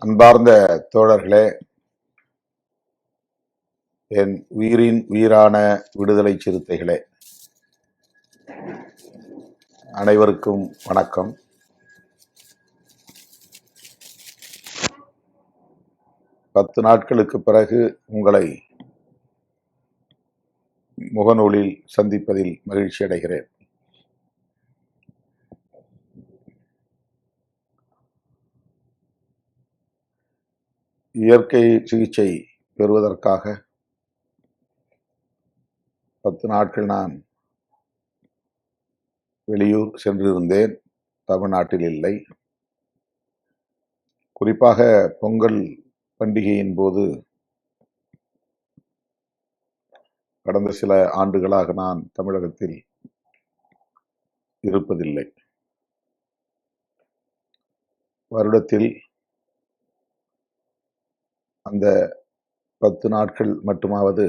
அன்பார்ந்த தோழர்களே, என் உயிரின் உயிரான விடுதலை சிறுத்தைகளே, அனைவருக்கும் வணக்கம். பத்து நாட்களுக்கு பிறகு உங்களை முகநூலில் சந்திப்பதில் மகிழ்ச்சி அடைகிறேன். இயற்கை சிகிச்சை பெறுவதற்காக 10 நாட்கள் நான் வெளியூர் சென்றிருந்தேன். தமிழ்நாட்டில் இல்லை. குறிப்பாக பொங்கல் பண்டிகையின் போது கடந்த சில ஆண்டுகளாக நான் தமிழகத்தில் இருப்பதில்லை. வருடத்தில் அந்த 10 நாட்கள் மட்டுமாவது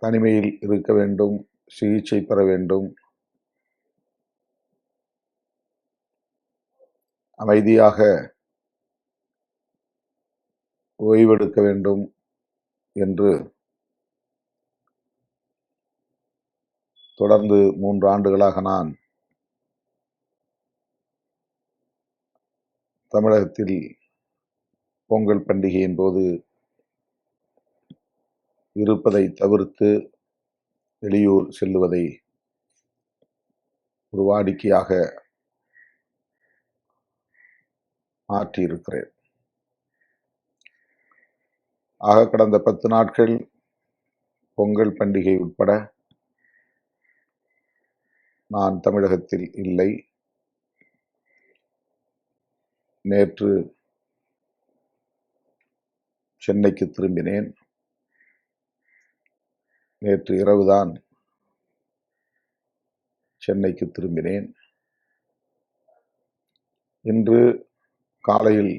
தனிமையில் இருக்க வேண்டும், சிகிச்சை பெற வேண்டும், அமைதியாக ஓய்வெடுக்க வேண்டும் என்று தொடர்ந்து 3 ஆண்டுகளாக நான் தமிழகத்தில் பொங்கல் பண்டிகையின் போது இருப்பதை தவிர்த்து வெளியூர் செல்லுவதை ஒரு வாடிக்கையாக மாற்றியிருக்கிறேன். ஆக கடந்த 10 நாட்கள் பொங்கல் பண்டிகை உட்பட நான் தமிழகத்தில் இல்லை. நேற்று சென்னைக்கு திரும்பினேன். நேற்று இரவுதான் சென்னைக்கு திரும்பினேன். இன்று காலையில்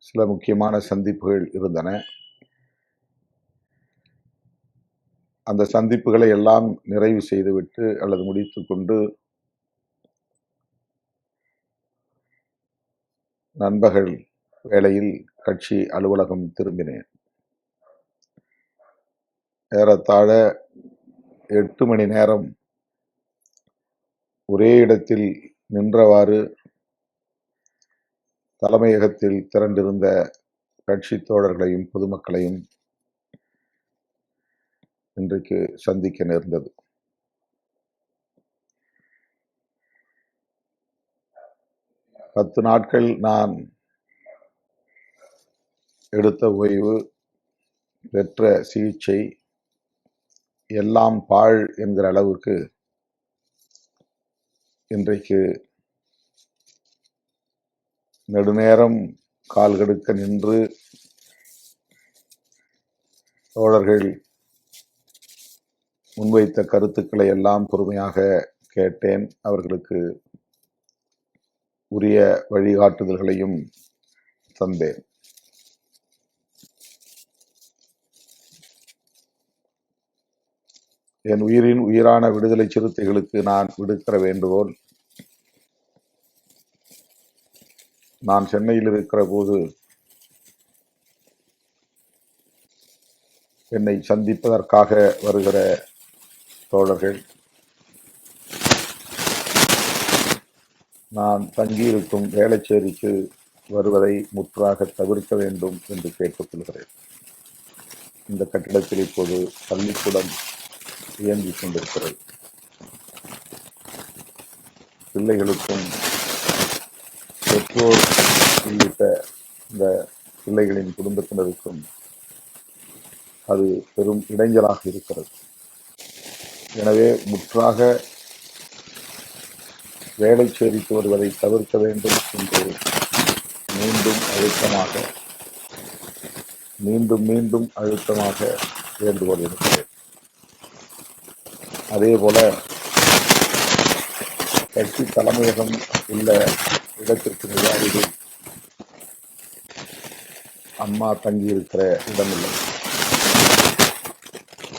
சில முக்கியமான சந்திப்புகள் இருந்தன. அந்த சந்திப்புகளை எல்லாம் நிறைவு செய்துவிட்டு அல்லது முடித்துக்கொண்டு நண்பகல் வேளையில் கட்சி அலுவலகம் திரும்பினேன். ஏறத்தாழ 8 மணி நேரம் ஒரே இடத்தில் நின்றவாறு தலைமையகத்தில் திரண்டிருந்த கட்சி தோழர்களையும் பொதுமக்களையும் இன்றைக்கு சந்திக்க நேர்ந்தது. பத்து நாட்கள் நான் எடுத்த ஓய்வு, பெற்ற சிகிச்சை எல்லாம் பாழ் என்கிற அளவுக்கு இன்றைக்கு நெடுநேரம் கால் கடுக்க நின்று தோழர்கள் முன்வைத்த கருத்துக்களை எல்லாம் பொறுமையாக கேட்டேன். அவர்களுக்கு உரிய வழிகாட்டுதல்களையும் தந்தேன். என் உயிரின் உயிரான விடுதலை சிறுத்தைகளுக்கு நான் விடுக்கிற வேண்டுகோள், நான் சென்னையில் இருக்கிற போது என்னை சந்திப்பதற்காக வருகிற தோழர்கள் நான் தங்கியிருக்கும் வேளச்சேரிக்கு வருவதை முற்றாக தவிர்க்க வேண்டும் என்று கேட்டுக்கொள்கிறேன். இந்த கட்டிடத்தில் இப்போது பள்ளிக்கூடம் இயங்கிக் கொண்டிருக்கிறது. பிள்ளைகளுக்கும் பெற்றோர் உள்ளிட்ட இந்த பிள்ளைகளின் குடும்பத்தினருக்கும் அது பெரும் இடைஞ்சலாக இருக்கிறது. எனவே முற்றாக வேளச்சேரிக்கு வருவதை தவிர்க்க வேண்டும் என்று மீண்டும் அழுத்தமாக வேண்டுகோள் இருக்கிறேன். அதே போல கட்சி தலைமையகம் உள்ள இடத்திற்கு மிக அருகில் அம்மா தங்கியிருக்கிற இடமில்லை.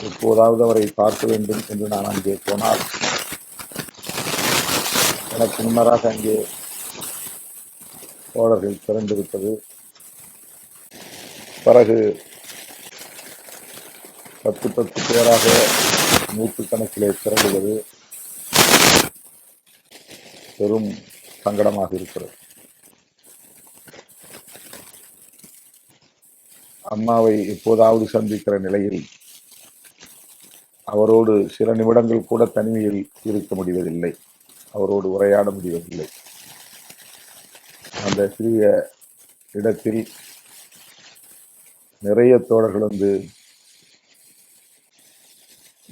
எப்போதாவது அவரை பார்க்க வேண்டும் என்று நான் அங்கே போனால் எனக்கு முன்னராக அங்கே தோழர்கள் திரண்டிருப்பது, பிறகு 10 பேராக நூற்றுக்கணக்கிலே திரண்டுவது பெரும் சங்கடமாக இருக்கிறது. அம்மாவை எப்போதாவது சந்திக்கிற நிலையில் அவரோடு சில நிமிடங்கள் கூட தனிமையில் இருக்க முடிவதில்லை, அவரோடு உரையாட முடிவதில்லை. அந்த சிறிய இடத்தில் நிறைய தோழர்கள் வந்து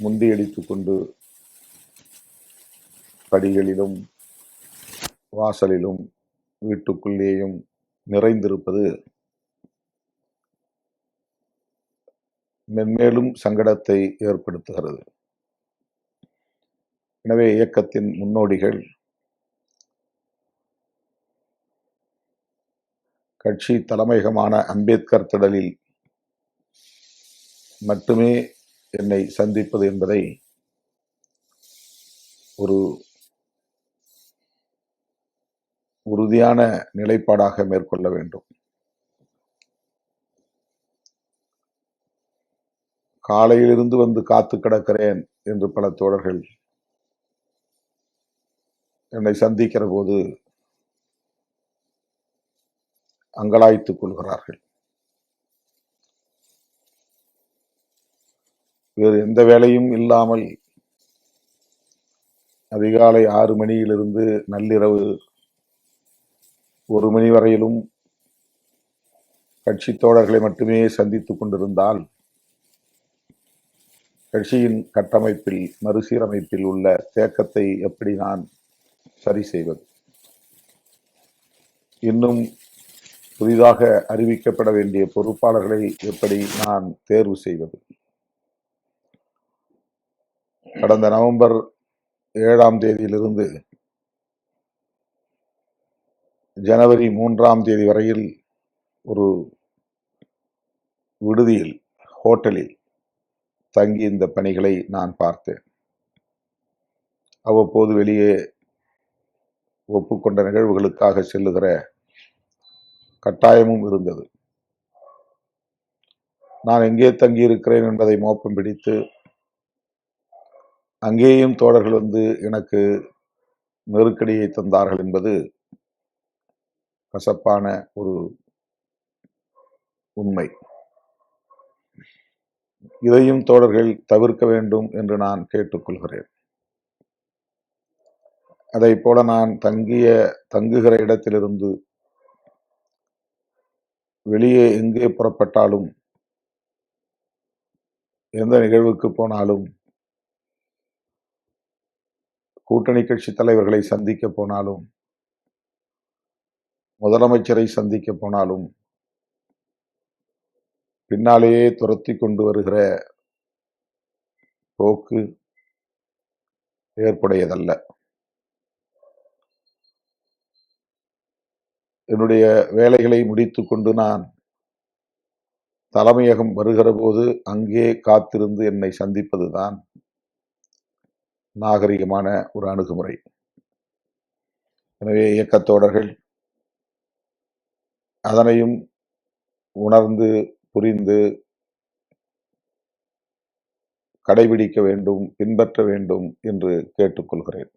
முண்டியடித்துக் கொண்டு படிகளிலும் வாசலிலும் வீட்டுக்குள்ளேயும் நிறைந்திருப்பது மென்மேலும் சங்கடத்தை ஏற்படுத்துகிறது. எனவே இயக்கத்தின் முன்னோடிகள் கட்சி தலைமையகமான அம்பேத்கர் திடலில் மட்டுமே என்னை சந்திப்பது என்பதை ஒரு உறுதியான நிலைப்பாடாக மேற்கொள்ள வேண்டும். காலையிலிருந்து வந்து காத்து கிடக்கிறேன் என்று பல தோழர்கள் என்னை சந்திக்கிற போது அங்கலாய்த்துக் கொள்கிறார்கள். வேறு எந்த வேலையும் இல்லாமல் அதிகாலை 6 மணியிலிருந்து நள்ளிரவு 1 மணி வரையிலும் கட்சி தோழர்களை மட்டுமே சந்தித்துக் கொண்டிருந்தால் கட்சியின் கட்டமைப்பில் மறுசீரமைப்பில் உள்ள தேக்கத்தை எப்படி நான் சரி செய்வது? இன்னும் புதிதாக அறிவிக்கப்பட வேண்டிய பொறுப்பாளர்களை எப்படி நான் தேர்வு செய்வது? கடந்த நவம்பர் 7ஆம் தேதியிலிருந்து ஜனவரி 3ஆம் தேதி வரையில் ஒரு விடுதியில், ஹோட்டலில் தங்கி இந்த பணிகளை நான் பார்த்தேன். அவ்வப்போது வெளியே ஒப்புக்கொண்ட நிகழ்வுகளுக்காக செல்லுகிற கட்டாயமும் இருந்தது. நான் எங்கே தங்கியிருக்கிறேன் என்பதை மோப்பம் பிடித்து அங்கேயும் தோழர்கள் வந்து எனக்கு நெருக்கடியை தந்தார்கள் என்பது கசப்பான ஒரு உண்மை. இதையும் தோழர்கள் தவிர்க்க வேண்டும் என்று நான் கேட்டுக்கொள்கிறேன். அதை போல நான் தங்குகிற இடத்திலிருந்து வெளியே எங்கே புறப்பட்டாலும், எந்த நிகழ்வுக்கு போனாலும், கூட்டணி கட்சி தலைவர்களை சந்திக்க போனாலும், முதலமைச்சரை சந்திக்க போனாலும் பின்னாலேயே துரத்தி கொண்டு வருகிற போக்கு ஏற்புடையதல்ல. என்னுடைய வேலைகளை முடித்துக் கொண்டு நான் தலைமையகம் வருகிற போது அங்கே காத்திருந்து என்னை சந்திப்பதுதான் நாகரிகமான ஒரு அணுகுமுறை. எனவே இயக்கத்தோழர்கள் அதனையும் உணர்ந்து புரிந்து கடைபிடிக்க வேண்டும், பின்பற்ற வேண்டும் என்று கேட்டுக்கொள்கிறேன்.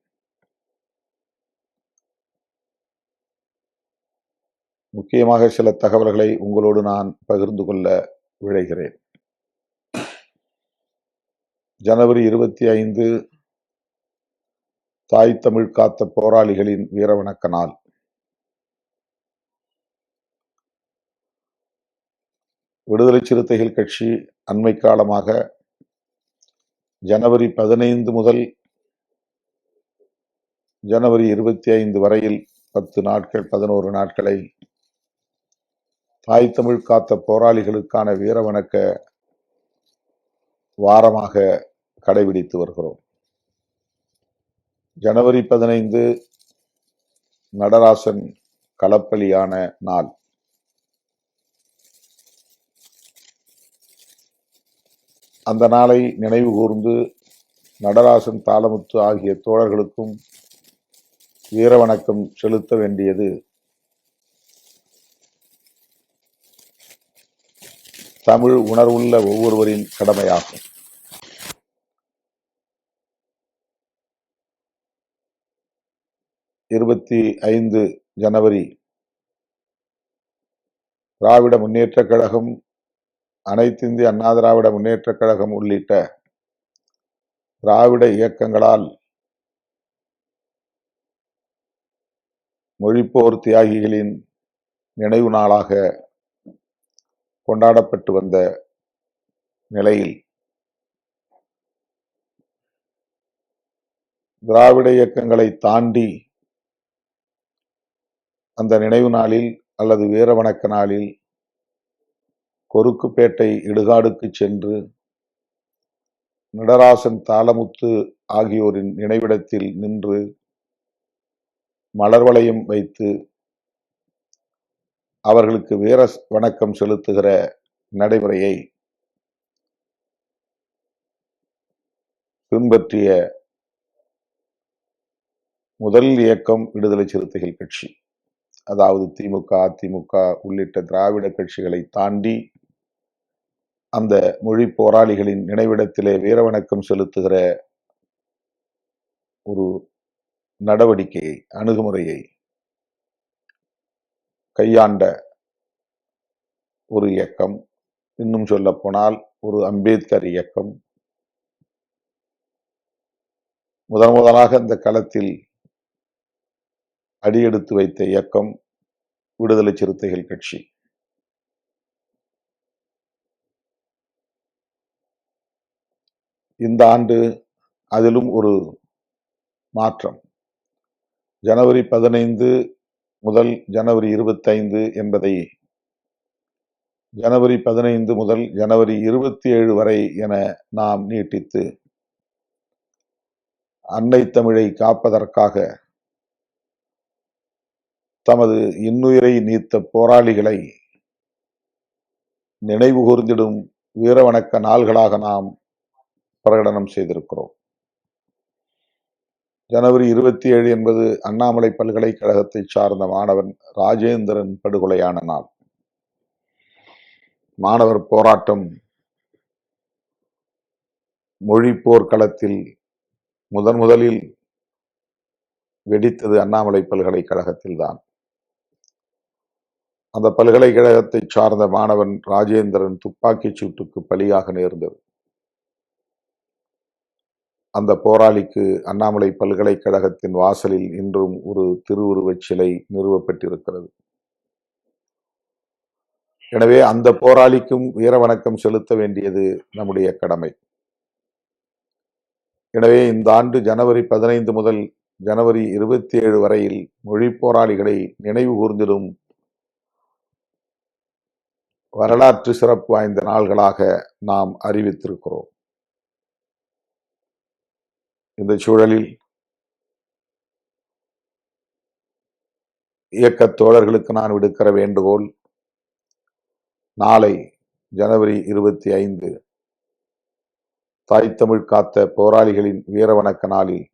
முக்கியமாக சில தகவல்களை உங்களோடு நான் பகிர்ந்து கொள்ள விழைகிறேன். ஜனவரி 25 தாய் தமிழ் காத்த போராளிகளின் வீரவணக்க நாள். விடுதலை சிறுத்தைகள் கட்சி அண்மை காலமாக ஜனவரி 15 முதல் ஜனவரி 25 வரையில் 10 நாட்கள் 11 நாட்களை தாய் தமிழ் காத்த போராளிகளுக்கான வீரவணக்க வாரமாக கடைபிடித்து வருகிறோம். ஜனவரி 15 நடராசன் களப்பலியான நாள். அந்த நாளை நினைவு கூர்ந்து நடராசன், தாளமுத்து ஆகிய தோழர்களுக்கும் வீரவணக்கம் செலுத்த வேண்டியது தமிழ் உணர்வுள்ள ஒவ்வொருவரின் கடமையாகும். ஜனவரி 25 திராவிட முன்னேற்றக் கழகம், அனைத்திந்திய அண்ணா திராவிட முன்னேற்றக் கழகம் உள்ளிட்ட திராவிட இயக்கங்களால் மொழிப்போர் தியாகிகளின் நினைவு நாளாக கொண்டாடப்பட்டு வந்த நிலையில் திராவிட இயக்கங்களை தாண்டி அந்த நினைவு நாளில் அல்லது வீரவணக்க நாளில் கொருக்குப்பேட்டை இடுகாடுக்கு சென்று நடராசன், தாளமுத்து ஆகியோரின் நினைவிடத்தில் நின்று மலர் வளையம் வைத்து அவர்களுக்கு வீர வணக்கம் செலுத்துகிற நடைமுறையை பின்பற்றிய முதல் இயக்கம் விடுதலை சிறுத்தைகள் கட்சி. அதாவது திமுக, அதிமுக உள்ளிட்ட திராவிட கட்சிகளை தாண்டி அந்த மொழி போராளிகளின் நினைவிடத்திலே வீரவணக்கம் செலுத்துகிற ஒரு நடவடிக்கையை, அணுகுமுறையை கையாண்ட ஒரு இயக்கம். இன்னும் சொல்ல போனால் ஒரு அம்பேத்கர் இயக்கம். முதலாக இந்த களத்தில் அடியெடுத்து வைத்த இயக்கம் விடுதலை சிறுத்தைகள் கட்சி. இந்த ஆண்டு அதிலும் ஒரு மாற்றம். ஜனவரி 15 முதல் ஜனவரி 25 என்பதை ஜனவரி 15 முதல் ஜனவரி 27 வரை என நாம் நீட்டித்து அன்னை தமிழை காப்பதற்காக தமது இன்னுயிரை நீத்த போராளிகளை நினைவு கூர்ந்திடும் வீரவணக்க நாள்களாக நாம் பிரகடனம் செய்திருக்கிறோம். ஜனவரி 27 என்பது அண்ணாமலை பல்கலைக்கழகத்தை சார்ந்த மாணவன் ராஜேந்திரன் படுகொலையான நாள். மாணவர் போராட்டம் மொழி போர்க்களத்தில் முதலில் வெடித்தது அண்ணாமலை பல்கலைக்கழகத்தில் தான். அந்த பல்கலைக்கழகத்தை சார்ந்த மாணவன் ராஜேந்திரன் துப்பாக்கிச் சூட்டுக்கு பலியாக நேர்ந்தது. அந்த போராளிக்கு அண்ணாமலை பல்கலைக்கழகத்தின் வாசலில் இன்றும் ஒரு திருவுருவச் சிலை நிறுவப்பட்டிருக்கிறது. எனவே அந்த போராளிக்கும் வீரவணக்கம் செலுத்த வேண்டியது நம்முடைய கடமை. எனவே இந்த ஆண்டு ஜனவரி 15 முதல் ஜனவரி 27 வரையில் மொழி போராளிகளை நினைவு கூர்ந்திடும் வரலாற்று சிறப்பு வாய்ந்த நாள்களாக நாம் அறிவித்திருக்கிறோம். இந்த சூழலில் இயக்கத் தோழர்களுக்கு நான் விடுக்கிற வேண்டுகோள், நாளை ஜனவரி 25 தாய் தமிழ் காத்த போராளிகளின் வீரவணக்க நாளில்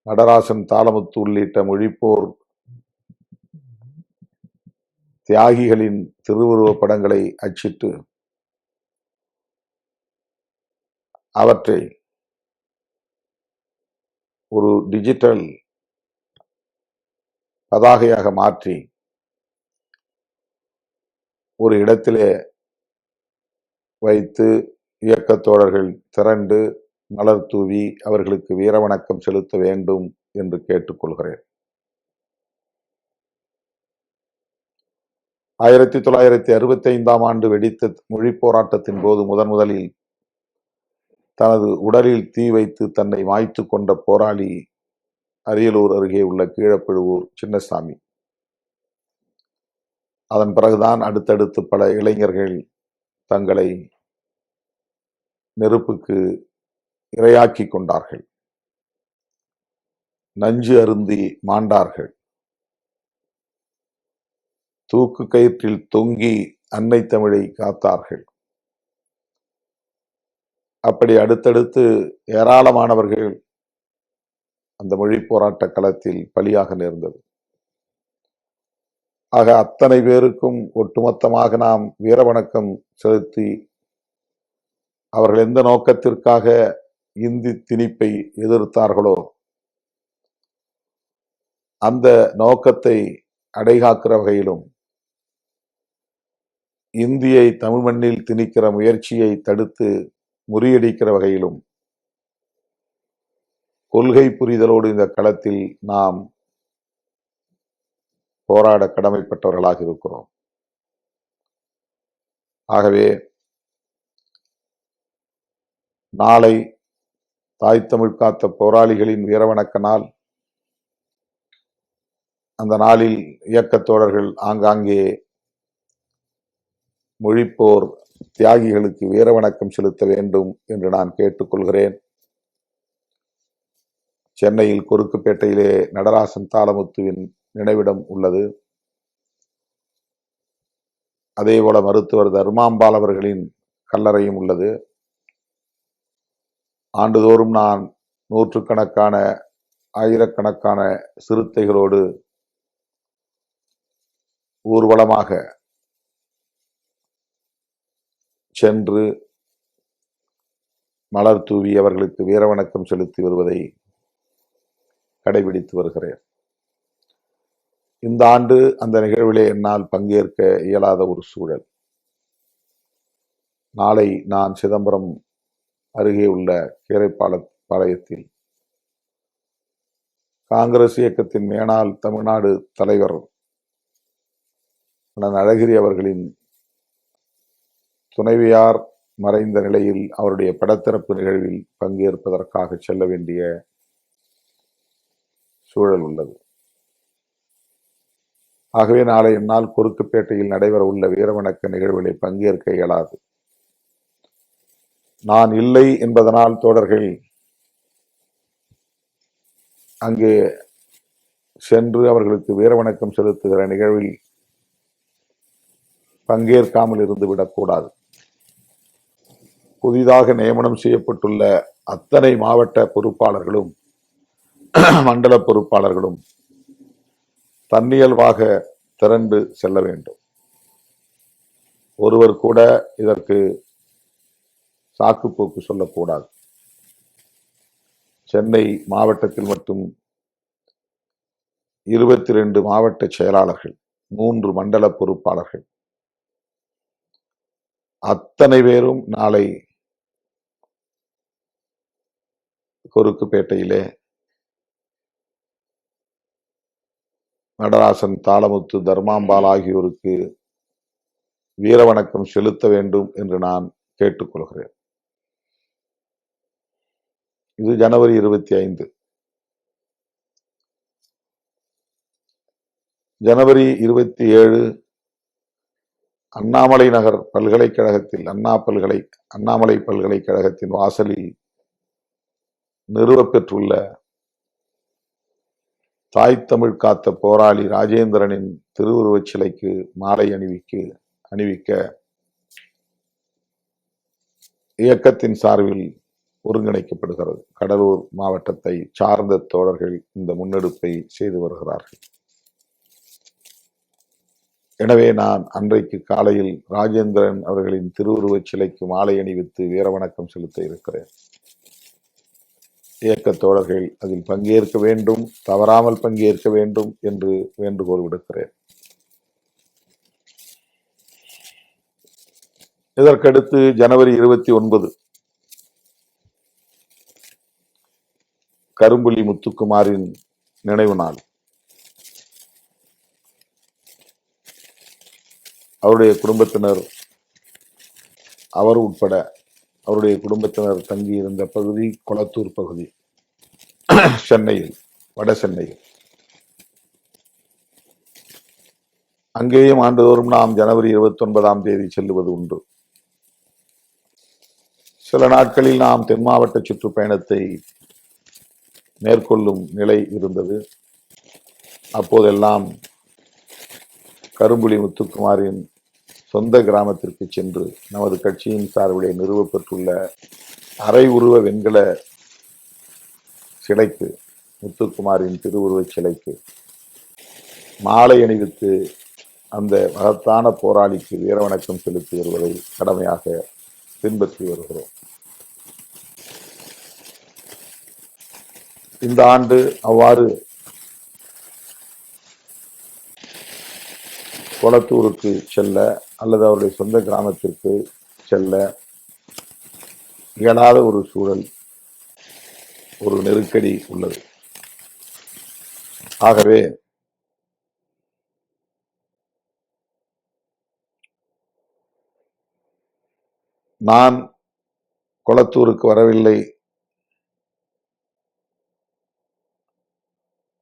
நடராசன், தாளமுத்து உள்ளிட்ட மொழிப்போர் தியாகிகளின் திருவுருவப் படங்களை அச்சிட்டு அவற்றை ஒரு டிஜிட்டல் பதாகையாக மாற்றி ஒரு இடத்திலே வைத்து இயக்கத் தோழர்கள் திரண்டு மலர் தூவி அவர்களுக்கு வீரவணக்கம் செலுத்த வேண்டும் என்று கேட்டுக்கொள்கிறேன். 1965 ஆண்டு வெடித்த மொழி போராட்டத்தின் போது முதலில் தனது உடலில் தீ வைத்து தன்னை மாய்த்து கொண்ட போராளி அரியலூர் அருகே உள்ள கீழப்பழுவூர் சின்னசாமி. அதன் பிறகுதான் அடுத்தடுத்து பல இளைஞர்கள் தங்களை நெருப்புக்கு இரையாக்கி கொண்டார்கள், நஞ்சு அருந்தி மாண்டார்கள், தூக்கு கயிற்றில் தொங்கி அன்னை தமிழை காத்தார்கள். அப்படி அடுத்தடுத்து ஏராளமானவர்கள் அந்த மொழி போராட்ட களத்தில் பலியாக நேர்ந்தது. ஆக அத்தனை பேருக்கும் ஒட்டுமொத்தமாக நாம் வீரவணக்கம் செலுத்தி அவர்கள் எந்த நோக்கத்திற்காக இந்தி திணிப்பை எதிர்த்தார்களோ அந்த நோக்கத்தை அடைகாக்கிற வகையிலும் இந்தியை தமிழ் மண்ணில் திணிக்கிற முயற்சியை தடுத்து முறியடிக்கிற வகையிலும் கொள்கை புரிதலோடு இந்த களத்தில் நாம் போராட கடமைப்பட்டவர்களாக இருக்கிறோம். ஆகவே நாளை தாய் தமிழ் காத்த போராளிகளின் வீரவணக்க நாள். அந்த நாளில் இயக்கத் தோழர்கள் ஆங்காங்கே மொழிப்போர் தியாகிகளுக்கு வீரவணக்கம் செலுத்த வேண்டும் என்று நான் கேட்டுக்கொள்கிறேன். சென்னையில் கொருக்குப்பேட்டையிலே நடராசன் தாளமுத்துவின் நினைவிடம் உள்ளது. அதேபோல மருத்துவர் தர்மாம்பாள் அவர்களின் கல்லறையும் உள்ளது. ஆண்டுதோறும் நான் நூற்றுக்கணக்கான ஆயிரக்கணக்கான சிறுத்தைகளோடு ஊர்வலமாக சென்று மலர் தூவி அவர்களுக்கு வீரவணக்கம் செலுத்தி வருவதை கடைபிடித்து வருகிறேன். இந்த ஆண்டு அந்த நிகழ்விலே என்னால் பங்கேற்க இயலாத ஒரு சூழல். நாளை நான் சிதம்பரம் அருகே உள்ள கீரைப்பாளையத்தில் காங்கிரஸ் இயக்கத்தின் மேனாள் தமிழ்நாடு தலைவர் அழகிரி அவர்களின் துணைவியார் மறைந்த நிலையில் அவருடைய படத்திறப்பு நிகழ்வில் பங்கேற்பதற்காக செல்ல வேண்டிய சூழல் உள்ளது. ஆகவே நாளை என்னால் கொருக்குப்பேட்டையில் நடைபெற உள்ள வீரவணக்க நிகழ்வுகளை பங்கேற்க இயலாது. நான் இல்லை என்பதனால் தோழர்கள் அங்கே சென்று அவர்களுக்கு வீரவணக்கம் செலுத்துகிற நிகழ்வில் பங்கேற்காமல் இருந்து விடக்கூடாது. புதிதாக நியமனம் செய்யப்பட்டுள்ள அத்தனை மாவட்ட பொறுப்பாளர்களும் மண்டல பொறுப்பாளர்களும் தன்னியல்பாக திரண்டு செல்ல வேண்டும். ஒருவர் கூட இதற்கு சாக்குப்போக்கு சொல்லக்கூடாது. சென்னை மாவட்டத்தில் மட்டும் 22 மாவட்ட செயலாளர்கள், 3 மண்டல பொறுப்பாளர்கள் அத்தனை பேரும் நாளை கொருக்குப்பேட்டையிலே நடராசன் தாளமுத்து தர்மாம்பாள் ஆகியோருக்கு வீரவணக்கம் செலுத்த வேண்டும் என்று நான் கேட்டுக்கொள்கிறேன். இது ஜனவரி 25. ஜனவரி 27 அண்ணாமலை நகர் பல்கலைக்கழகத்தில் அண்ணாமலை பல்கலைக்கழகத்தின் வாசலில் நிறுவப்பெற்றுள்ள தாய் தமிழ் காத்த போராளி ராஜேந்திரனின் திருவுருவச் சிலைக்கு மாலை அணிவிக்க இயக்கத்தின் சார்பில் ஒருங்கிணைக்கப்படுகிறது. கடலூர் மாவட்டத்தை சார்ந்த தோழர்கள் இந்த முன்னெடுப்பை செய்து வருகிறார்கள். எனவே நான் அன்றைக்கு காலையில் ராஜேந்திரன் அவர்களின் திருவுருவச் சிலைக்கு மாலை அணிவித்து வீரவணக்கம் செலுத்த இருக்கிறேன். இயக்க தோழர்கள் அதில் பங்கேற்க வேண்டும், தவறாமல் பங்கேற்க வேண்டும் என்று வேண்டுகோள் விடுக்கிறேன். இதற்கடுத்து ஜனவரி 29 கரும்புலி முத்துக்குமாரின் நினைவு நாள். அவருடைய குடும்பத்தினர், அவர் உட்பட அவருடைய குடும்பத்தினர் தங்கியிருந்த பகுதி கொளத்தூர் பகுதி, சென்னையில், வட சென்னையில். அங்கேயும் ஆண்டுதோறும் நாம் ஜனவரி 29ஆம் தேதி செல்லுவது உண்டு. சில நாட்களில் நாம் தென் மாவட்ட சுற்றுப்பயணத்தை மேற்கொள்ளும் நிலை இருந்தது. அப்போதெல்லாம் கரும்புலி முத்துக்குமாரின் சொந்த கிராமத்திற்கு சென்று நமது கட்சியின் சார்பிலே நிறுவப்பெற்றுள்ள அரை உருவ வெண்கல சிலைக்கு முத்துக்குமாரின் திருவுருவச் சிலைக்கு மாலை அணிவித்து அந்த மகத்தான போராளிக்கு வீரவணக்கம் செலுத்தி வருவதை கடமையாக பின்பற்றி வருகிறோம். இந்த ஆண்டு அவ்வாறு கொளத்தூருக்கு செல்ல அல்லது அவருடைய சொந்த கிராமத்திற்கு செல்ல இயலாத ஒரு சூழல், ஒரு நெருக்கடி உள்ளது. ஆகவே நான் கொளத்தூருக்கு வரவில்லை,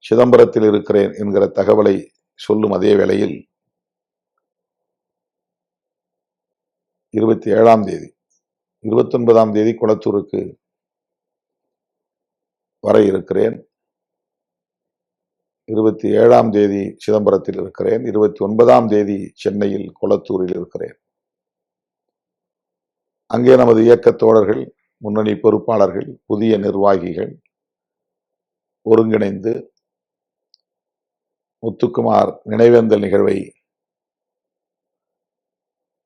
சிதம்பரத்தில் இருக்கிறேன் என்கிற தகவலை சொல்லும் அதே வேளையில் 27ஆம் தேதி 29ஆம் தேதி கொளத்தூருக்கு வர இருக்கிறேன். 27ஆம் தேதி சிதம்பரத்தில் இருக்கிறேன். 29ஆம் தேதி சென்னையில் கொளத்தூரில் இருக்கிறேன். அங்கே நமது இயக்க தோழர்கள், முன்னணி பொறுப்பாளர்கள், புதிய நிர்வாகிகள் ஒருங்கிணைந்து முத்துக்குமார் நினைவேந்தல் நிகழ்வை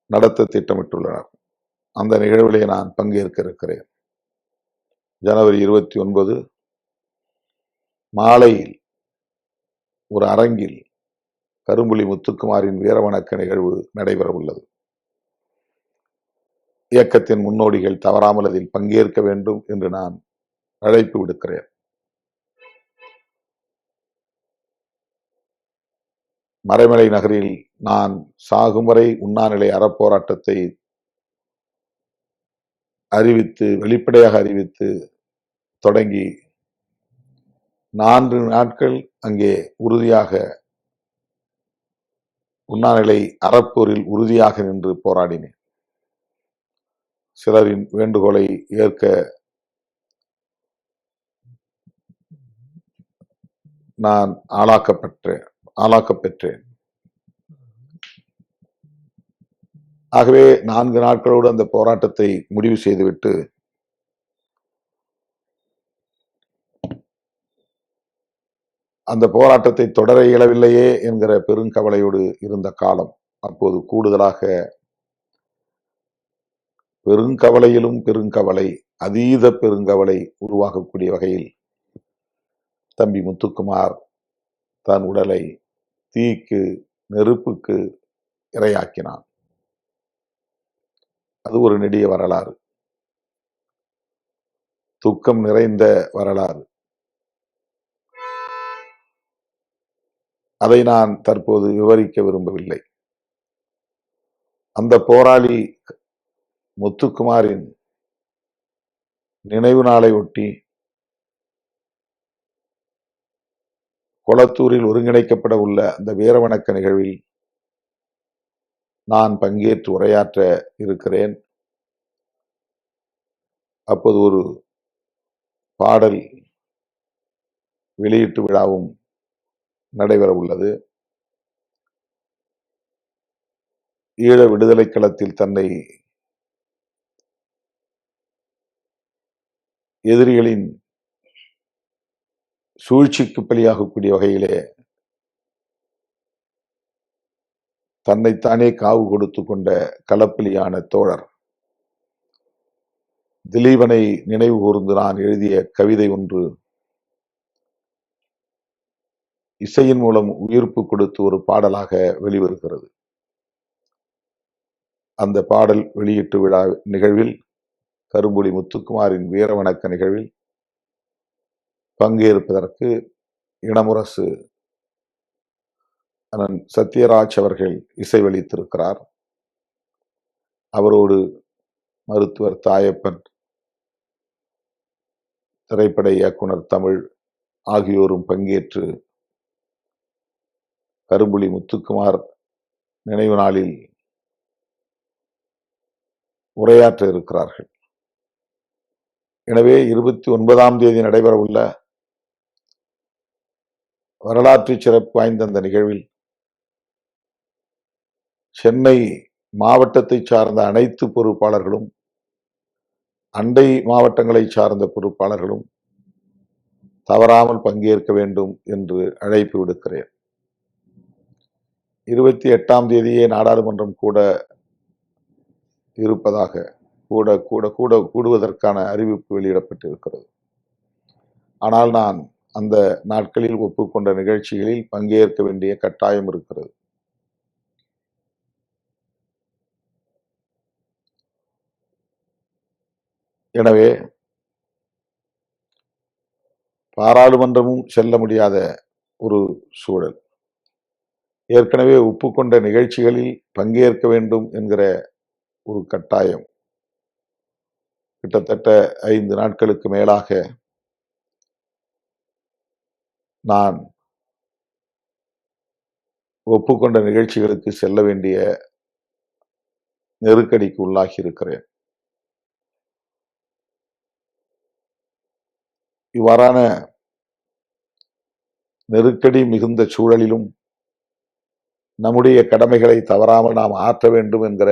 நடத்த திட்டமிட்டுள்ளனர். அந்த நிகழ்விலே நான் பங்கேற்க இருக்கிறேன். ஜனவரி 29 மாலையில் ஒரு அரங்கில் கரும்புலி முத்துக்குமாரின் வீரவணக்க நிகழ்வு நடைபெற உள்ளது. இயக்கத்தின் முன்னோடிகள் தவறாமல் அதில் பங்கேற்க வேண்டும் என்று நான் அழைப்பு விடுக்கிறேன். மறைமலை நகரில் நான் சாகும் வரை உண்ணாநிலை அறப்போராட்டத்தை அறிவித்து, வெளிப்படையாக அறிவித்து தொடங்கி 4 நாட்கள் அங்கே உறுதியாக உண்ணாநிலை அறப்போரில் உறுதியாக நின்று போராடினேன். சிலரின் வேண்டுகோளை ஏற்க நான் ஆளாக்கப்பெற்றேன். ஆகவே 4 நாட்களோடு அந்த போராட்டத்தை முடிவு செய்துவிட்டு அந்த போராட்டத்தை தொடர இயலவில்லையே என்கிற பெருங்கவலையோடு இருந்த காலம். அப்போது கூடுதலாக பெருங்கவலையிலும் பெருங்கவலை, அதீத பெருங்கவலை உருவாகக்கூடிய வகையில் தம்பி முத்துக்குமார் தன் உடலை தீக்கு, நெருப்புக்கு இரையாக்கினான். அது ஒரு நெடிய வரலாறு, துக்கம் நிறைந்த வரலாறு. அதை நான் தற்போது விவரிக்க விரும்பவில்லை. அந்த போராளி முத்துக்குமாரின் நினைவு நாளை ஒட்டி கொளத்தூரில் ஒருங்கிணைக்கப்பட உள்ள அந்த வீரவணக்க நிகழ்வில் நான் பங்கேற்று உரையாற்ற இருக்கிறேன். அப்போது ஒரு பாடல் வெளியீட்டு விழாவும் நடைபெற உள்ளது. ஈழ விடுதலை களத்தில் தன்னை எதிரிகளின் சூழ்ச்சிக்கு பலியாகக்கூடிய வகையிலே தன்னைத்தானே காவு கொடுத்து கொண்ட களப்பலியான தோழர் திலீபனை நினைவு கூர்ந்து நான் எழுதிய கவிதை ஒன்று இசையின் மூலம் உயிர்ப்பு கொடுத்து ஒரு பாடலாக வெளிவருகிறது. அந்த பாடல் வெளியீட்டு விழா நிகழ்வில், கரும்புலி முத்துக்குமாரின் வீரவணக்க நிகழ்வில் பங்கேற்பதற்கு இளமுரசு அண்ணன் சத்யராஜ் அவர்கள் இசைவளித்திருக்கிறார். அவரோடு மருத்துவர் தாயப்பன், திரைப்பட இயக்குனர் தமிழ் ஆகியோரும் பங்கேற்று கரும்புலி முத்துக்குமார் நினைவு நாளில் உரையாற்ற இருக்கிறார்கள். எனவே 29ஆம் தேதி நடைபெற உள்ள வரலாற்று சிறப்பு வாய்ந்த அந்த நிகழ்வில் சென்னை மாவட்டத்தை சார்ந்த அனைத்து பொறுப்பாளர்களும், அண்டை மாவட்டங்களை சார்ந்த பொறுப்பாளர்களும், தவறாமல் பங்கேற்க வேண்டும் என்று அழைப்பு விடுக்கிறேன். 28ஆம் தேதியே நாடாளுமன்றம் கூடுவதற்கான அறிவிப்பு வெளியிடப்பட்டிருக்கிறது. ஆனால் நான் அந்த நாட்களில் ஒப்புக்கொண்ட நிகழ்ச்சிகளில் பங்கேற்க வேண்டிய கட்டாயம் இருக்கிறது. எனவே பாராளுமன்றமும் செல்ல முடியாத ஒரு சூழல். ஏற்கனவே ஒப்புக்கொண்ட நிகழ்ச்சிகளில் பங்கேற்க வேண்டும் என்கிற ஒரு கட்டாயம் கிட்டத்தட்ட 5 நாட்களுக்கு மேலாக நான் ஒப்புக்கொண்ட நிகழ்ச்சிகளுக்கு செல்ல வேண்டிய நெருக்கடிக்கு உள்ளாகி இருக்கிறேன். இவ்வாறான நெருக்கடி மிகுந்த சூழலிலும் நம்முடைய கடமைகளை தவறாமல் நாம் ஆற்ற வேண்டும் என்கிற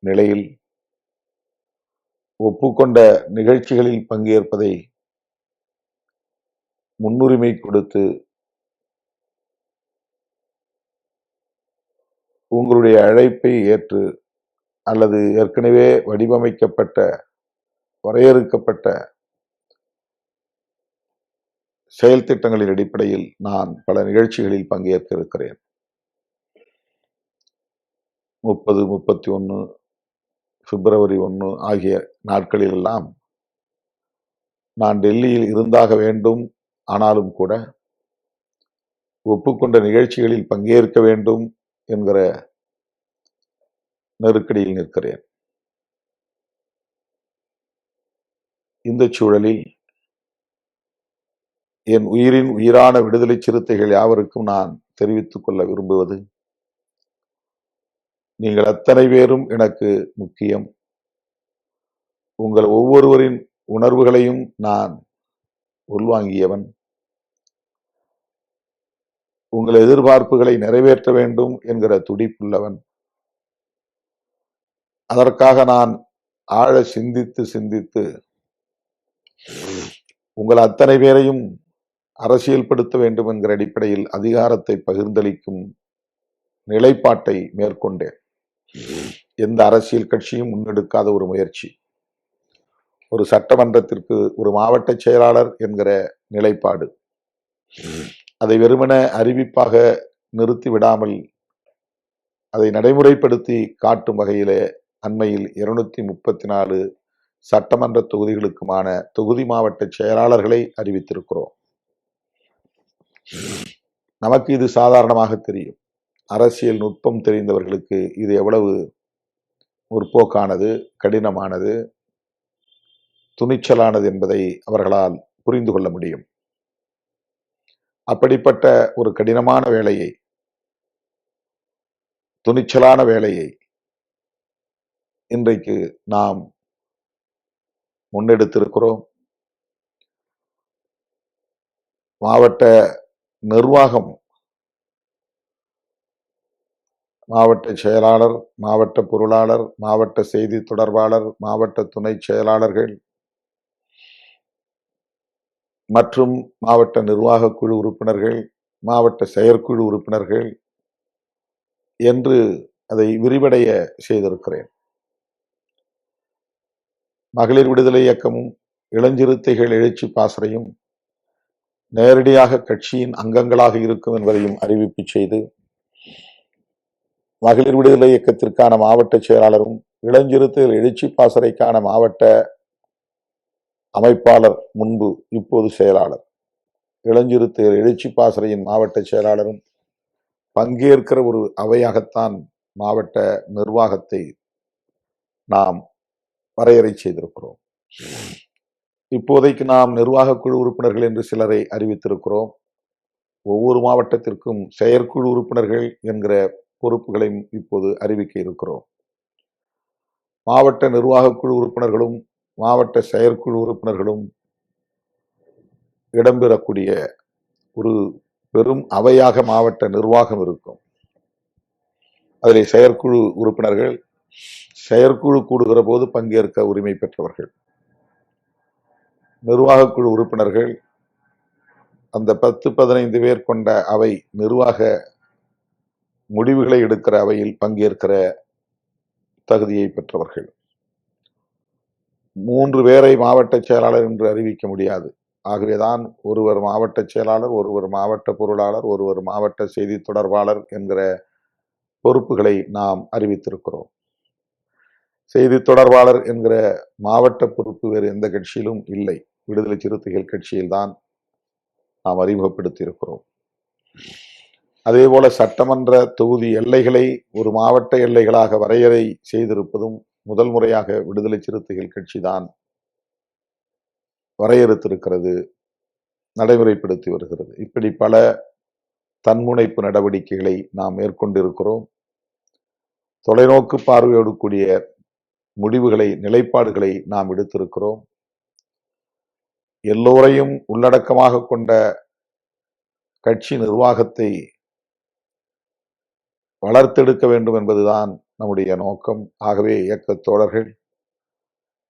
நிலையில் ஒப்புக்கொண்ட நிகழ்ச்சிகளில் பங்கேற்பதை முன்னுரிமை கொடுத்து உங்களுடைய அழைப்பை ஏற்று அல்லது ஏற்கனவே வடிவமைக்கப்பட்ட வரையறுக்கப்பட்ட செயல் திட்டங்களின் அடிப்படையில் நான் பல நிகழ்ச்சிகளில் பங்கேற்க இருக்கிறேன். 30, 31, பிப்ரவரி 1 ஆகிய நாட்களிலெல்லாம் நான் டெல்லியில் இருந்தாக வேண்டும். ஆனாலும் கூட ஒப்புக்கொண்ட நிகழ்ச்சிகளில் பங்கேற்க வேண்டும் என்கிற நெருக்கடியில் நிற்கிறேன். இந்த சூழலில் என் உயிரின் உயிரான விடுதலை சிறுத்தைகள் யாவருக்கும் நான் தெரிவித்துக் கொள்ள விரும்புவது, நீங்கள் அத்தனை பேரும் எனக்கு முக்கியம். உங்கள் ஒவ்வொருவரின் உணர்வுகளையும் நான் உள்வாங்கியவன். உங்கள் எதிர்பார்ப்புகளை நிறைவேற்ற வேண்டும் என்கிற துடிப்புள்ளவன். அதற்காக நான் ஆழ சிந்தித்து உங்கள் அத்தனை பேரையும் அரசியல்படுத்த வேண்டும் என்கிற அடிப்படையில் அதிகாரத்தை பகிர்ந்தளிக்கும் நிலைப்பாட்டை மேற்கொண்டேன். எந்த அரசியல் கட்சியும் முன்னெடுக்காத ஒரு முயற்சி. ஒரு சட்டமன்றத்திற்கு ஒரு மாவட்ட செயலாளர் என்கிற நிலைப்பாடு. அதை வெறுமன அறிவிப்பாக நிறுத்தி விடாமல் அதை நடைமுறைப்படுத்தி காட்டும் வகையிலே அண்மையில் 234 சட்டமன்ற தொகுதிகளுக்குமான தொகுதி மாவட்ட செயலாளர்களை அறிவித்திருக்கிறோம். நமக்கு இது சாதாரணமாக தெரியும். அரசியல் நுட்பம் தெரிந்தவர்களுக்கு இது எவ்வளவு முற்போக்கானது, கடினமானது, துணிச்சலானது என்பதை அவர்களால் புரிந்து கொள்ள முடியும். அப்படிப்பட்ட ஒரு கடினமான வேலையை, துணிச்சலான வேலையை இன்றைக்கு நாம் முன்னெடுத்திருக்கிறோம். மாவட்ட நிர்வாகம், மாவட்ட செயலாளர், மாவட்ட பொருளாளர், மாவட்ட செய்தி தொடர்பாளர், மாவட்ட துணை செயலாளர்கள் மற்றும் மாவட்ட நிர்வாக குழு உறுப்பினர்கள், மாவட்ட செயற்குழு உறுப்பினர்கள் என்று அதை விரிவடைய செய்திருக்கிறேன். மகளிர் விடுதலை இயக்கமும் இளஞ்சிறுத்தைகள் எழுச்சி பாசறையும் நேரடியாக கட்சியின் அங்கங்களாக இருக்கும் என்பதையும் அறிவிப்பு செய்து, மகளிர் விடுதலை இயக்கத்திற்கான மாவட்ட செயலாளரும் இளஞ்சிறுத்தைகள் எழுச்சி பாசறைக்கான மாவட்ட அமைப்பாளர், முன்பு இப்போது செயலாளர், இளஞ்சிறுத்தைகள் எழுச்சி பாசறையின் மாவட்ட செயலாளரும் பங்கேற்கிற ஒரு அவையாகத்தான் மாவட்ட நிர்வாகத்தை நாம் வரையறை செய்திருக்கிறோம். இப்போதைக்கு நாம் நிர்வாக குழு உறுப்பினர்கள் என்று சிலரை அறிவித்திருக்கிறோம். ஒவ்வொரு மாவட்டத்திற்கும் செயற்குழு உறுப்பினர்கள் என்கிற பொறுப்புகளையும் இப்போது அறிவிக்க இருக்கிறோம். மாவட்ட நிர்வாக குழு உறுப்பினர்களும் மாவட்ட செயற்குழு உறுப்பினர்களும் இடம்பெறக்கூடிய ஒரு பெரும் அவையாக மாவட்ட நிர்வாகம் இருக்கும். அதில் செயற்குழு உறுப்பினர்கள் செயற்குழு கூடுகிற போது பங்கேற்க உரிமை பெற்றவர்கள். நிர்வாக குழு உறுப்பினர்கள் அந்த 10-15 பேர் கொண்ட அவை நிர்வாக முடிவுகளை எடுக்கிற அவையில் பங்கேற்கிற தகுதியை பெற்றவர்கள். 3 பேரை மாவட்ட செயலாளர் என்று அறிவிக்க முடியாது. ஆகவேதான் ஒருவர் மாவட்ட செயலாளர், ஒருவர் மாவட்ட பொருளாளர், ஒருவர் மாவட்ட செய்தி தொடர்பாளர் என்கிற பொறுப்புகளை நாம் அறிவித்திருக்கிறோம். செய்தி தொடர்பாளர் என்கிற மாவட்ட பொறுப்பு வேறு எந்த கட்சியிலும் இல்லை. விடுதலை சிறுத்தைகள் கட்சியில்தான் நாம் அறிமுகப்படுத்தி இருக்கிறோம். அதேபோல சட்டமன்ற தொகுதி எல்லைகளை ஒரு மாவட்ட எல்லைகளாக வரையறை செய்திருப்பதும் முதல் முறையாக விடுதலை சிறுத்தைகள் கட்சிதான் வரையறுத்திருக்கிறது, நடைமுறைப்படுத்தி வருகிறது. இப்படி பல தன்முனைப்பு நடவடிக்கைகளை நாம் மேற்கொண்டிருக்கிறோம். தொலைநோக்கு பார்வையோடு கூடிய முடிவுகளை, நிலைப்பாடுகளை நாம் எடுத்திருக்கிறோம். எல்லோரையும் உள்ளடக்கமாக கொண்ட கட்சி நிர்வாகத்தை வளர்த்தெடுக்க வேண்டும் என்பதுதான் நம்முடைய நோக்கம். ஆகவே இயக்க தோழர்கள்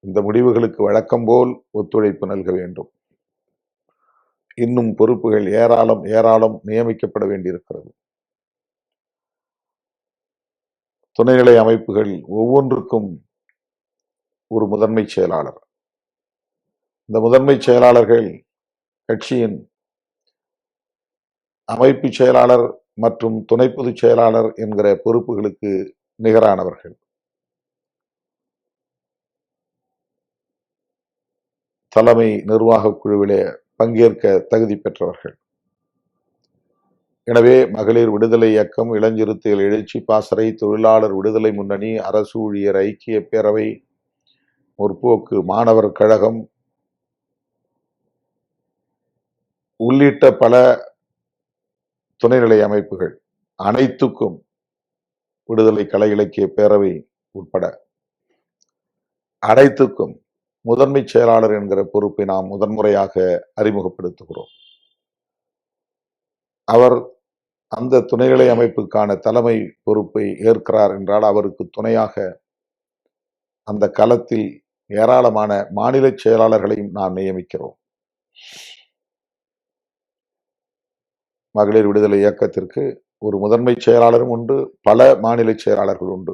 இந்த முடிவுகளுக்கு வழக்கம் போல் ஒத்துழைப்பு நல்க வேண்டும். இன்னும் பொறுப்புகள் ஏராளம் ஏராளம் நியமிக்கப்பட வேண்டியிருக்கிறது. துணைநிலை அமைப்புகள் ஒவ்வொன்றுக்கும் ஒரு முதன்மை செயலாளர். இந்த முதன்மை செயலாளர்கள் கட்சியின் அமைப்பு செயலாளர் மற்றும் துணை பொதுச் செயலாளர் என்கிற பொறுப்புகளுக்கு நிகரானவர்கள். தலைமை நிர்வாக குழுவிலே பங்கேற்க தகுதி பெற்றவர்கள். எனவே மகளிர் விடுதலை இயக்கம், இளஞ்சிறுத்தைகள் எழுச்சி பாசறை, தொழிலாளர் விடுதலை முன்னணி, அரசு ஊழியர் ஐக்கிய பேரவை, முற்போக்கு மாணவர் கழகம் உள்ளிட்ட பல துணைநிலை அமைப்புகள் அனைத்துக்கும், விடுதலை கலை இலக்கிய பேரவை உட்பட அனைத்துக்கும் முதன்மை செயலாளர் என்கிற பொறுப்பை நாம் முதன்முறையாக அறிமுகப்படுத்துகிறோம். அவர் அந்த துணைநிலை அமைப்புக்கான தலைமை பொறுப்பை ஏற்கிறார் என்றால் அவருக்கு துணையாக அந்த களத்தில் ஏராளமான மாநில செயலாளர்களையும் நாம் நியமிக்கிறோம். மகளிர் விடுதலை இயக்கத்திற்கு ஒரு முதன்மை செயலாளரும் உண்டு, பல மாநில செயலாளர்கள் உண்டு.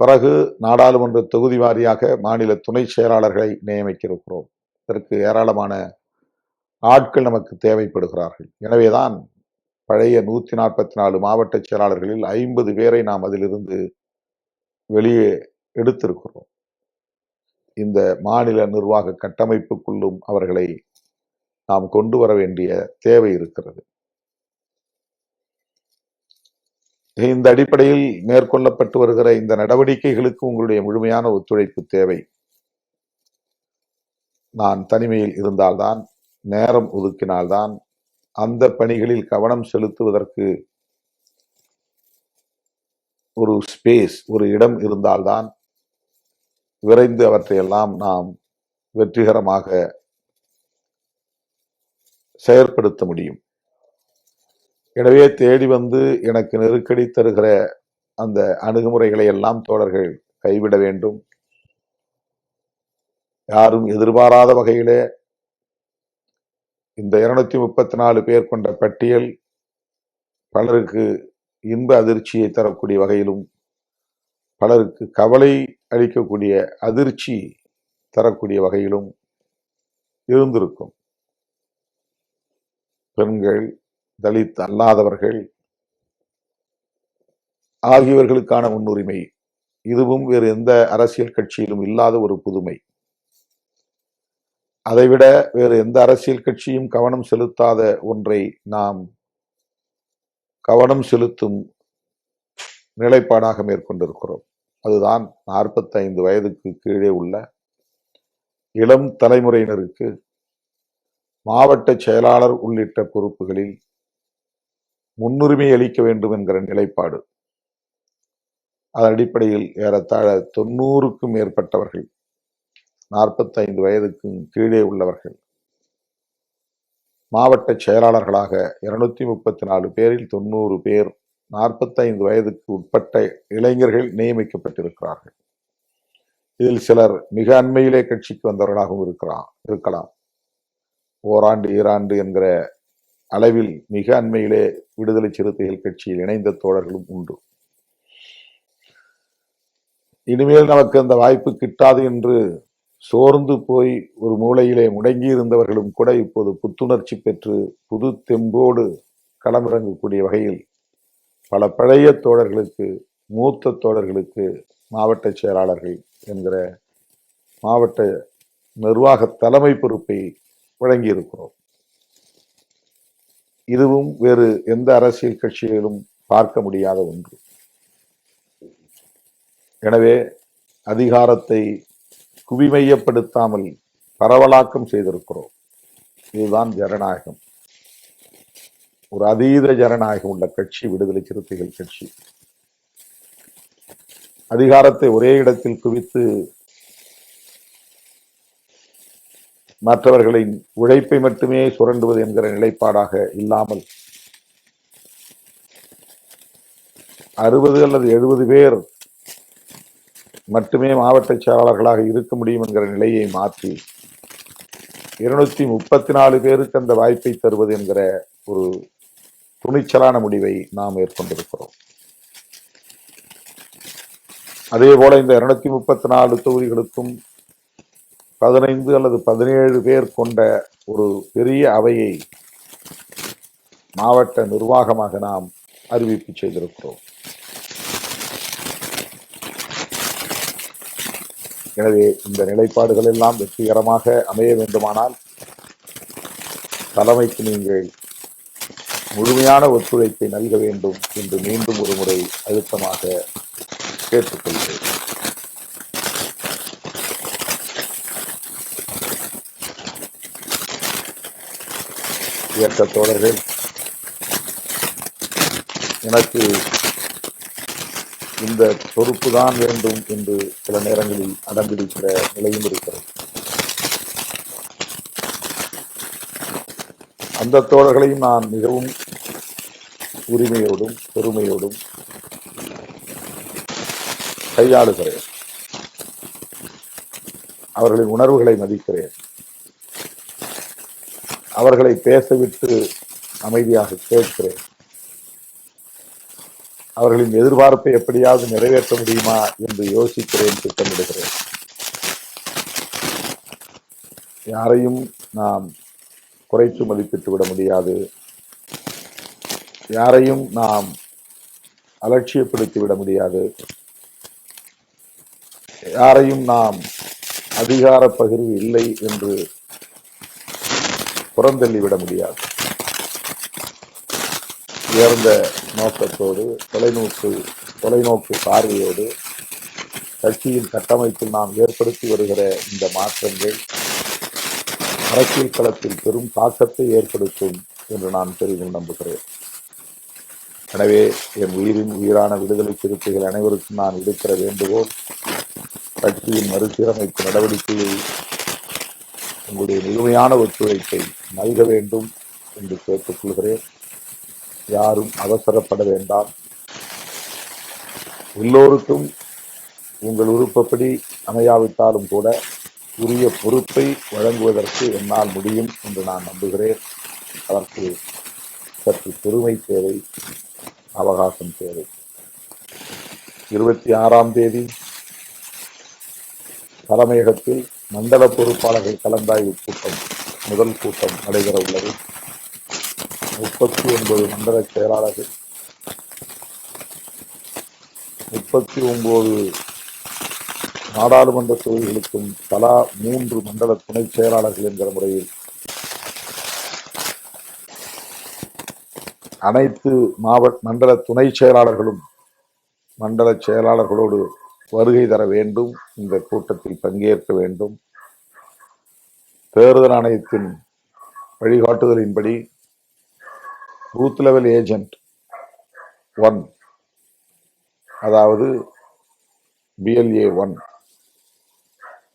பிறகு நாடாளுமன்ற தொகுதி வாரியாக மாநில துணை செயலாளர்களை நியமிக்கிறோம். இதற்கு ஏராளமான ஆட்கள் நமக்கு தேவைப்படுகிறார்கள். எனவேதான் பழைய 144 மாவட்ட செயலாளர்களில் 50 பேரை நாம் அதிலிருந்து வெளியே எடுத்திருக்கிறோம். இந்த மாநில நிர்வாக கட்டமைப்புக்குள்ளும் அவர்களை நாம் கொண்டு வர வேண்டிய தேவை இருக்கிறது. இந்த அடிப்படையில் மேற்கொள்ளப்பட்டு வருகிற இந்த நடவடிக்கைகளுக்கு உங்களுடைய முழுமையான ஒத்துழைப்பு தேவை. நான் தனிமையில் இருந்தால்தான், நேரம் ஒதுக்கினால்தான், அந்த பணிகளில் கவனம் செலுத்துவதற்கு ஒரு ஸ்பேஸ், ஒரு இடம் இருந்தால்தான் விரைந்து அவற்றையெல்லாம் நாம் வெற்றிகரமாக செயற்படுத்த முடியும். எனவே தேடி வந்து எனக்கு நெருக்கடி தருகிற அந்த அணுகுமுறைகளை எல்லாம் தோழர்கள் கைவிட வேண்டும். யாரும் எதிர்பாராத வகையிலே இந்த 234 பேர் கொண்ட பட்டியல் பலருக்கு இன்ப அதிர்ச்சியை தரக்கூடிய வகையிலும், பலருக்கு கவலை அளிக்கக்கூடிய அதிர்ச்சி தரக்கூடிய வகையிலும் இருந்திருக்கும். பெண்கள், தலித் அல்லாதவர்கள் ஆகியவர்களுக்கான முன்னுரிமை, இதுவும் வேறு எந்த அரசியல் கட்சியிலும் இல்லாத ஒரு புதுமை. அதைவிட வேறு எந்த அரசியல் கட்சியும் கவனம் செலுத்தாத ஒன்றை நாம் கவனம் செலுத்தும் நிலைப்பாடாக மேற்கொண்டிருக்கிறோம். அதுதான் 45 வயதுக்கு கீழே உள்ள இளம் தலைமுறையினருக்கு மாவட்ட செயலாளர் உள்ளிட்ட பொறுப்புகளில் முன்னுரிமை அளிக்க வேண்டும் என்கிற நிலைப்பாடு. அதன் அடிப்படையில் ஏறத்தாழ 90க்கும் மேற்பட்டவர்கள், 45 வயதுக்கு கீழே உள்ளவர்கள் மாவட்ட செயலாளர்களாக 234 பேரில் 90 பேர் 45 வயதுக்கு உட்பட்ட இளைஞர்கள் நியமிக்கப்பட்டிருக்கிறார்கள். இதில் சிலர் மிக அண்மையிலே கட்சிக்கு வந்தவர்களாகவும் இருக்கலாம். ஓராண்டு ஈராண்டு என்கிற அளவில் மிக அண்மையிலே விடுதலை சிறுத்தைகள் கட்சியில் இணைந்த தோழர்களும் உண்டு. இனிமேல் நமக்கு அந்த வாய்ப்பு கிட்டாது என்று சோர்ந்து போய் ஒரு மூலையிலே முடங்கி இருந்தவர்களும் கூட இப்போது புத்துணர்ச்சி பெற்று புது தெம்போடு களமிறங்கக்கூடிய வகையில் பல பழைய தோழர்களுக்கு, மூத்த தோழர்களுக்கு மாவட்ட செயலாளர்கள் என்கிற மாவட்ட நிர்வாக தலைமை பொறுப்பை வழங்கி இருக்கிறோம். இதுவும் வேறு எந்த அரசியல் கட்சியிலும் பார்க்க முடியாத ஒன்று. எனவே அதிகாரத்தை குவிமையப்படுத்தாமல் பரவலாக்கம் செய்திருக்கிறோம். இதுதான் ஜனநாயகம். ஒரு அதீத ஜனநாயகம் உள்ள கட்சி விடுதலை சிறுத்தைகள் கட்சி. அதிகாரத்தை ஒரே இடத்தில் குவித்து மற்றவர்களின் உழைப்பை மட்டுமே சுரண்டுவது என்கிற நிலைப்பாடாக இல்லாமல் 60 அல்லது 70 பேர் மட்டுமே மாவட்ட செயலாளர்களாக இருக்க முடியும் என்கிற நிலையை மாற்றி 234 பேருக்கு அந்த வாய்ப்பை தருவது என்கிற ஒரு துணிச்சலான முடிவை நாம் மேற்கொண்டிருக்கிறோம். அதே போல இந்த 234 தொகுதிகளுக்கும் 15 அல்லது 17 பேர் கொண்ட ஒரு பெரிய அவையை மாவட்ட நிர்வாகமாக நாம் அறிவிப்பு செய்திருக்கிறோம். எனவே இந்த நிலைப்பாடுகள் எல்லாம் வெற்றிகரமாக அமைய வேண்டுமானால் தலைமைக்கு நீங்கள் முழுமையான ஒத்துழைப்பை நல்க வேண்டும் என்று மீண்டும் ஒரு முறை அழுத்தமாக கேட்டுக்கொள்கிறேன். இயக்க தோழர்கள், எனக்கு இந்த பொறுப்பு தான் வேண்டும் என்று சில நேரங்களில் அடம்பிடிக்கிற நிலையும் இருக்கிறது. அந்த தோழர்களையும் நான் மிகவும் உரிமையோடும் பெருமையோடும் கையாளுகிறேன். அவர்களின் உணர்வுகளை மதிக்கிறேன். அவர்களை பேசவிட்டு அமைதியாக கேட்கிறேன். அவர்களின் எதிர்பார்ப்பை எப்படியாவது நிறைவேற்ற முடியுமா என்று யோசிக்கிறேன், திட்டமிடுகிறேன். யாரையும் நாம் குறைத்து மதிப்பிட்டு விட முடியாது. யாரையும் நாம் அலட்சியப்படுத்தி விட முடியாது. யாரையும் நாம் அதிகார பகிர்வு இல்லை என்று புறந்தள்ளிவிட முடியாது. உயர்ந்த நோக்கத்தோடு தொலைநோக்கு பார்வையோடு கட்சியின் கட்டமைப்பில் நாம் ஏற்படுத்தி வருகிற இந்த மாற்றங்கள் அரசியல் களத்தில் பெரும் தாக்கத்தை ஏற்படுத்தும் என்று நான் பெரிதும் நம்புகிறேன். எனவே என் உயிரின் உயிரான விடுதலை சிறுத்தைகள் அனைவருக்கும் நான் விடுக்கிற வேண்டுகோள், கட்சியின் மறுசீரமைப்பு நடவடிக்கையை உங்களுடைய முழுமையான ஒத்துழைப்பை நல்க வேண்டும் என்று கேட்டுக்கொள்கிறேன். யாரும் அவசரப்பட வேண்டாம். எல்லோருக்கும் உங்கள் விருப்பப்படி அமையாவிட்டாலும் கூட உரிய பொறுப்பை வழங்குவதற்கு என்னால் முடியும் என்று நான் நம்புகிறேன். அதற்கு சற்று பொறுமை தேவை, அவகாசம் தேவை. 26ஆம் தேதி தலைமையகத்தில் மண்டல பொறுப்பாளர்கள் கலந்தாய்வு கூட்டம், முதல் கூட்டம் நடைபெற உள்ளது. 39 மண்டல செயலாளர்கள், 39 நாடாளுமன்ற தொகுதிகளுக்கும் தலா 3 மண்டல துணை செயலாளர்கள் என்கிற முறையில் அனைத்து மாவட்ட மண்டல துணை செயலாளர்களும் மண்டல செயலாளர்களோடு வருகை தர வேண்டும். இந்த கூட்டத்தில் பங்கேற்க வேண்டும். தேர்தல் ஆணையத்தின் வழிகாட்டுதலின்படி பூத் லெவல் ஏஜென்ட் 1, அதாவது BLA 1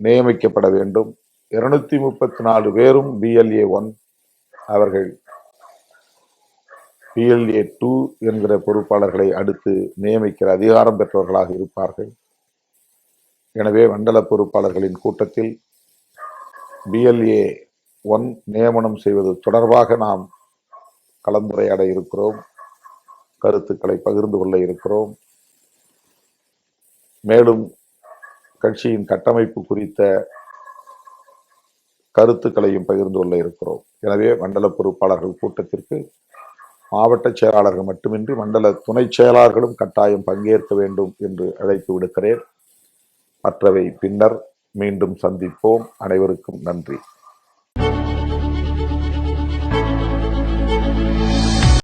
நியமிக்கப்பட வேண்டும். 234 பேரும் BLA 1, அவர்கள் BLA 2 என்கிற பொறுப்பாளர்களை அடுத்து நியமிக்கிற அதிகாரம் பெற்றவர்களாக இருப்பார்கள். எனவே மண்டல பொறுப்பாளர்களின் கூட்டத்தில் BLA 1 நியமனம் செய்வது தொடர்பாக நாம் கலந்துரையாட இருக்கிறோம், கருத்துக்களை பகிர்ந்து கொள்ள இருக்கிறோம். மேலும் கட்சியின் கட்டமைப்பு குறித்த கருத்துக்களையும் பகிர்ந்து கொள்ள இருக்கிறோம். எனவே மண்டல பொறுப்பாளர்கள் கூட்டத்திற்கு மாவட்ட செயலாளர்கள் மட்டுமின்றி மண்டல துணை செயலாளர்களும் கட்டாயம் பங்கேற்க வேண்டும் என்று அழைப்பு விடுக்கிறேன். மற்றவை பின்னர் மீண்டும் சந்திப்போம். அனைவருக்கும் நன்றி.